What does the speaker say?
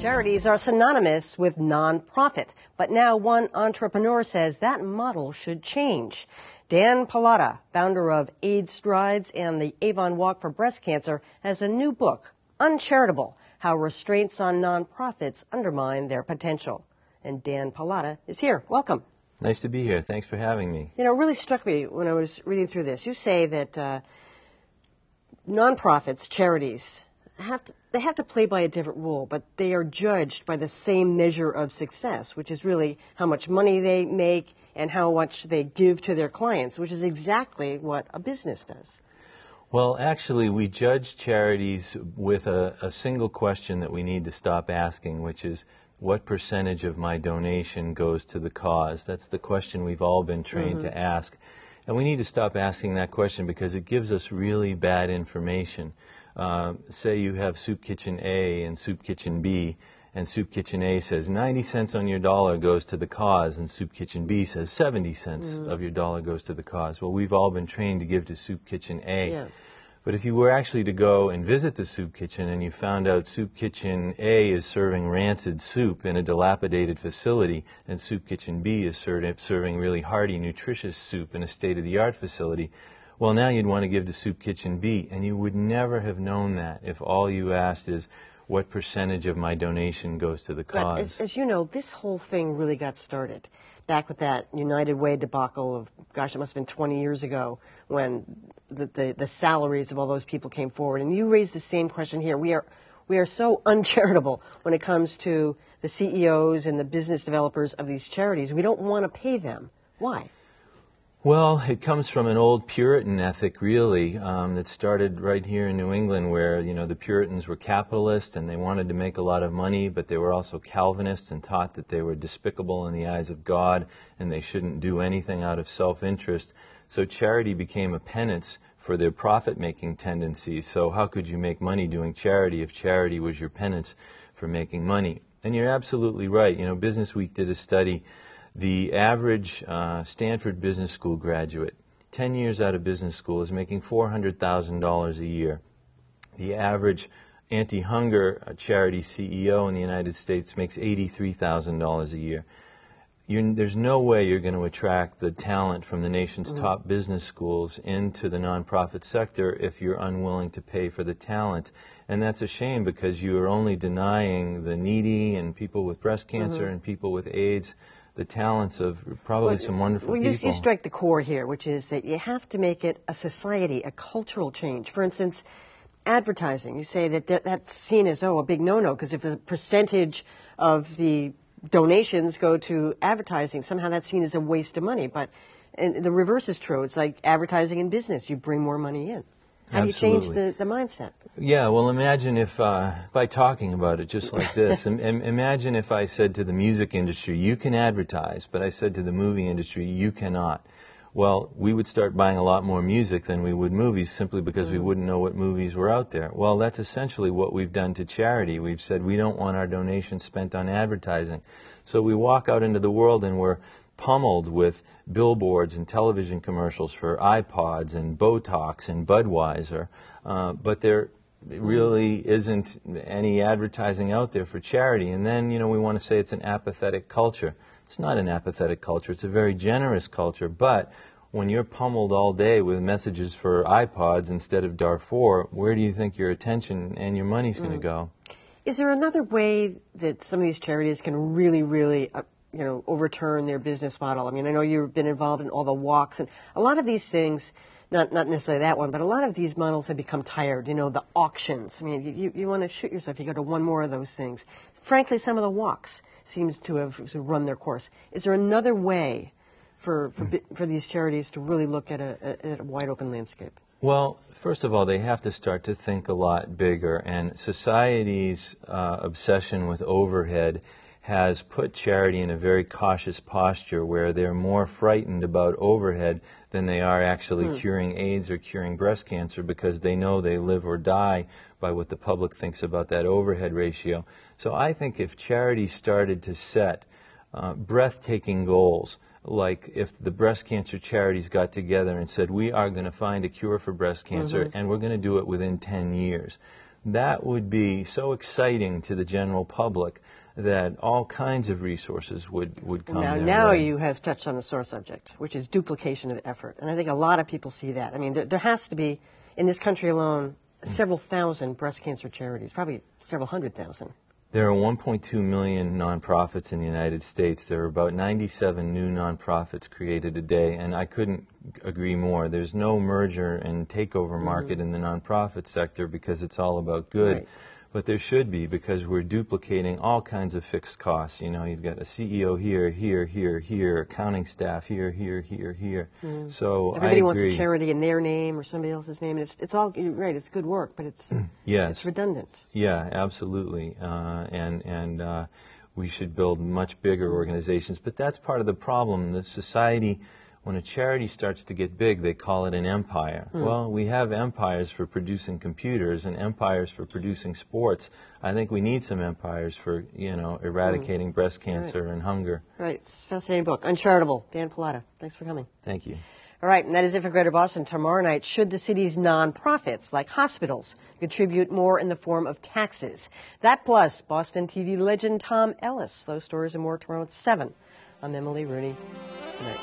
Charities are synonymous with nonprofit, but now one entrepreneur says that model should change. Dan Pallotta, founder of AIDS Strides and the Avon Walk for Breast Cancer, has a new book, Uncharitable: How Restraints on Nonprofits Undermine Their Potential. And Dan Pallotta is here. Welcome. Nice to be here. Thanks for having me. You know, it really struck me when I was reading through this. You say that nonprofits, charities, they have to play by a different rule, but they are judged by the same measure of success, which is really how much money they make and how much they give to their clients, which is exactly what a business does. Well, actually, we judge charities with a single question that we need to stop asking, which is, what percentage of my donation goes to the cause? That's the question we've all been trained to ask. And we need to stop asking that question because it gives us really bad information. Say you have Soup Kitchen A and Soup Kitchen B, and Soup Kitchen A says 90 cents on your dollar goes to the cause, and Soup Kitchen B says 70 cents of your dollar goes to the cause. Well, we've all been trained to give to Soup Kitchen A. Yeah. But if you were actually to go and visit the soup kitchen and you found out Soup Kitchen A is serving rancid soup in a dilapidated facility and Soup Kitchen B is serving really hearty, nutritious soup in a state-of-the-art facility, well, now you'd want to give to Soup Kitchen B, and you would never have known that if all you asked is, what percentage of my donation goes to the cause? But as you know, this whole thing really got started back with that United Way debacle of, gosh, it must have been 20 years ago when the salaries of all those people came forward. And you raised the same question here. We are so uncharitable when it comes to the CEOs and the business developers of these charities. We don't want to pay them. Why? Well, it comes from an old Puritan ethic, really, that started right here in New England, where, you know, the Puritans were capitalists and they wanted to make a lot of money, but they were also Calvinists and taught that they were despicable in the eyes of God and they shouldn't do anything out of self-interest. So charity became a penance for their profit-making tendencies. So how could you make money doing charity if charity was your penance for making money? And you're absolutely right. You know, Business Week did a study. The average Stanford Business School graduate, 10 years out of business school, is making $400,000 a year. The average anti-hunger charity CEO in the United States makes $83,000 a year. There's no way you're going to attract the talent from the nation's top business schools into the nonprofit sector if you're unwilling to pay for the talent. And that's a shame because you are only denying the needy and people with breast cancer and people with AIDS the talents of probably some wonderful people. You strike the core here, which is that you have to make it a society, a cultural change. For instance, advertising. You say that that's seen as, a big no-no, because if a percentage of the donations go to advertising, somehow that's seen as a waste of money. But the reverse is true. It's like advertising in business. You bring more money in. How do you change the mindset? Yeah, well, imagine if, by talking about it just like this, imagine if I said to the music industry, you can advertise, but I said to the movie industry, you cannot. Well, we would start buying a lot more music than we would movies simply because we wouldn't know what movies were out there. Well, that's essentially what we've done to charity. We've said we don't want our donations spent on advertising. So we walk out into the world and we're pummeled with billboards and television commercials for iPods and Botox and Budweiser, but there really isn't any advertising out there for charity. And then, you know, we want to say it's an apathetic culture. It's not an apathetic culture. It's a very generous culture. But when you're pummeled all day with messages for iPods instead of Darfur, where do you think your attention and your money's going to go? Is there another way that some of these charities can really overturn their business model? I mean, I know you've been involved in all the walks, and a lot of these things, not necessarily that one, but a lot of these models have become tired. You know, the auctions. I mean, you want to shoot yourself, you go to one more of those things. Frankly, some of the walks seems to have run their course. Is there another way for these charities to really look at a wide open landscape? Well, first of all, they have to start to think a lot bigger, and society's obsession with overhead has put charity in a very cautious posture where they're more frightened about overhead than they are actually curing AIDS or curing breast cancer, because they know they live or die by what the public thinks about that overhead ratio. So I think if charity started to set breathtaking goals, like if the breast cancer charities got together and said, we are going to find a cure for breast cancer and we're going to do it within 10 years. that would be so exciting to the general public that all kinds of resources would come their Now way. you have touched on the sore subject, which is duplication of effort. And I think a lot of people see that. I mean, there has to be, in this country alone, several thousand breast cancer charities, probably several hundred thousand. There are 1.2 million nonprofits in the United States. There are about 97 new nonprofits created a day, and I couldn't agree more. There's no merger and takeover market in the nonprofit sector because it's all about good. Right. But there should be, because we're duplicating all kinds of fixed costs. You know, you've got a CEO here, accounting staff here. So Everybody I wants agree. a charity in their name or somebody else's name. And it's all, you're right, it's good work, but it's, Yes. it's redundant. Yeah, absolutely. And we should build much bigger organizations. But that's part of the problem. The society, when a charity starts to get big, they call it an empire. Well, we have empires for producing computers and empires for producing sports. I think we need some empires for, you know, eradicating breast cancer and hunger. Right, it's a fascinating book. Uncharitable. Dan Pallotta, thanks for coming. Thank you. All right, and that is it for Greater Boston. Tomorrow night, should the city's nonprofits, like hospitals, contribute more in the form of taxes? That plus Boston TV legend Tom Ellis. Those stories and more tomorrow at 7. I'm Emily Rooney. Good night.